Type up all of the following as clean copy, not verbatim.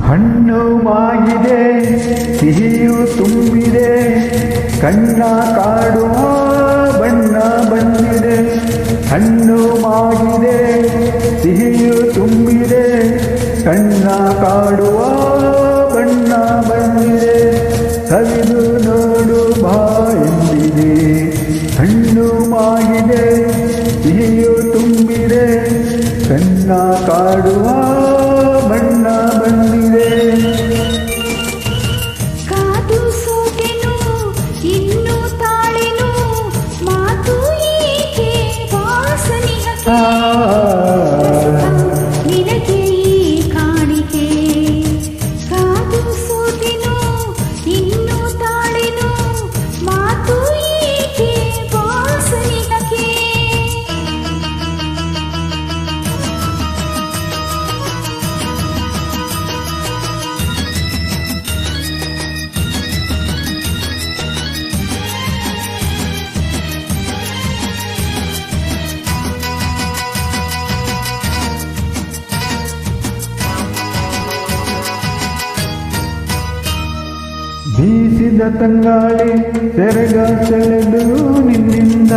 ಹಣ್ಣು ಮಾಗಿದೆ ಸಿಹಿಯು ತುಂಬಿದೆ, ಕಣ್ಣ ಕಾಡುವ ಬಣ್ಣ ಬಂದಿದೆ. ಹಣ್ಣು ಮಾಗಿದೆ ಸಿಹಿಯು ತುಂಬಿದೆ, ಕಣ್ಣ ಕಾಡುವ ಬಣ್ಣ ಬಂದಿದೆ. ಸವಿದು ನೋಡು ಬಾ ಎಂದಿದೆ. ಹಣ್ಣು ಮಾಗಿದೆ ಸಿಹಿಯು ತುಂಬಿದೆ, ಕಣ್ಣ ಕಾಡುವ ಬಣ್ಣ ಬಂದಿದೆ. ಕಾದು ಸೋತೆನು ಇನ್ನು ತಾಳೆನು, ಮಾತು ಏಕೆ ವಾಸನಿಗೆ ನಿನಗೆ ಈ ಕಾಣಿಕೆ. ಕಾದು ಸೋತೆನು ಇನ್ನು ತಾಳೆನು, ಮಾತು ಏಕೆ ವಾಸನಿಗೆ. ಬೀಸಿದ ತಂಗಾಳಿ ಸೆರಗ ಸೆಳೆದು ನಿನ್ನಿಂದ,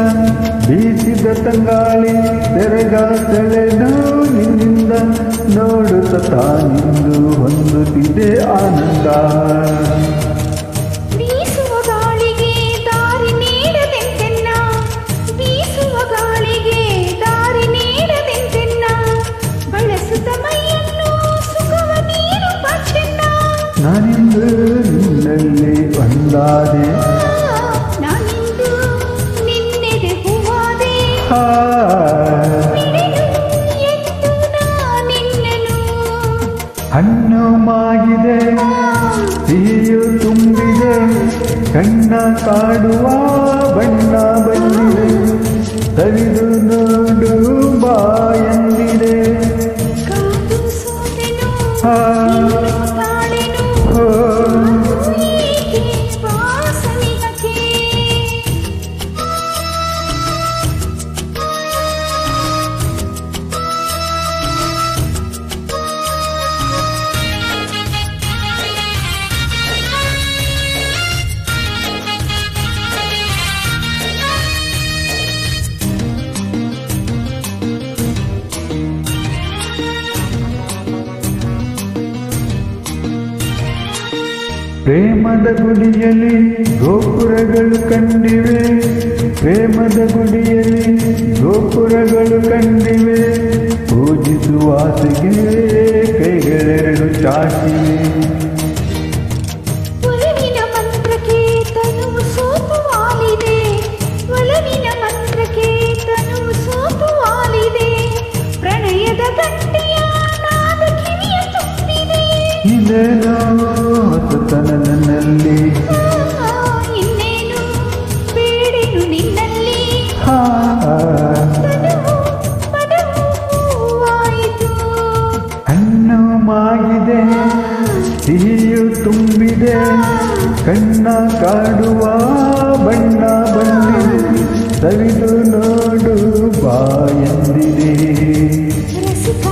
ಬೀಸಿದ ತಂಗಾಳಿ ಸೆರಗ ಸೆಳೆದು ನಿನ್ನಿಂದ, ನೋಡುತ್ತ ನಿಂದು ಹೊಂದುತ್ತಿದೆ ಆನಂದ. ಬೀಸುವ ಗಾಳಿಗೆ ದಾರಿ ನೀಡದೆಂತೆನ್ನ, ಬೀಸುವ ಗಾಳಿಗೆ ದಾರಿ ನೀಡದೆಂತೆನ್ನ, ಬಳಸುತ್ತ ಮೈಯನ್ನು ಸುಖವ ನೀಡುವ ಚೆನ್ನ. ನಾನಿಂದು ನಿನ್ನಲ್ಲಿ ಒಂದಾದೆ, ನಾನಿಂದು ನಿನ್ನೆದೆ ಹೂವಾದೆ. ಬಿಡೆನು ಎಂದು ನಾನಿನ್ನನು. ಹಣ್ಣು ಮಾಗಿದೆ ಸಿಹಿಯು ತುಂಬಿದೆ, ಕಣ್ಣ ಕಾಡುವ ಬಣ್ಣ ಬಂದಿದೆ. ಸವಿದು ನೋಡು ಬಾ ಎಂದಿದೆ. ಕಾದು ಸೋತೆನು ಆ, ಇನ್ನು ತಾಳೆನು, ಓ, ಮಾತು ಏಕೆ ವಾಸನಿಗೆ. ಪ್ರೇಮದ ಗುಡಿಯಲ್ಲಿ ಗೋಪುರಗಳು ಕಂಡಿವೆ, ಪ್ರೇಮದ ಗುಡಿಯಲ್ಲಿ ಗೋಪುರಗಳು ಕಂಡಿವೆ. ಪೂಜಿಸುವ ಆಸೆಗೆ ಕೈಗಳೆರಡು ಚಾಚಿವೆ. ಒಲವಿನ ಮಂತ್ರಕ್ಕೆ ತನುವು ಸೋತು ವಾಲಿದೆ, ಒಲವಿನ ಮಂತ್ರಕ್ಕೆ ತನುವು ಸೋತು ವಾಲಿದೆ. ಪ್ರಣಯದ ಗಂಟೆಯ ನಾದ ಕಿವಿಯ ತುಂಬಿದೆ. ಇದೇನೋ ಹೊಸತನ ನನ್ನಲ್ಲಿ, ಇನ್ನೇನು ಬೇಡೆನು ನಿನ್ನಲ್ಲಿ. ಹಾ, ತನುವು ಪದವು ಹೂವಾಯಿತು. ಹಣ್ಣು ಮಾಗಿದೆ ಸಿಹಿಯು ತುಂಬಿದೆ, ಕಣ್ಣ ಕಾಡುವ ಬಣ್ಣ ಬಂದಿದೆ. ಸವಿದು ನೋಡು ಬಾ ಎಂದಿದೆ. ರಸಿಕ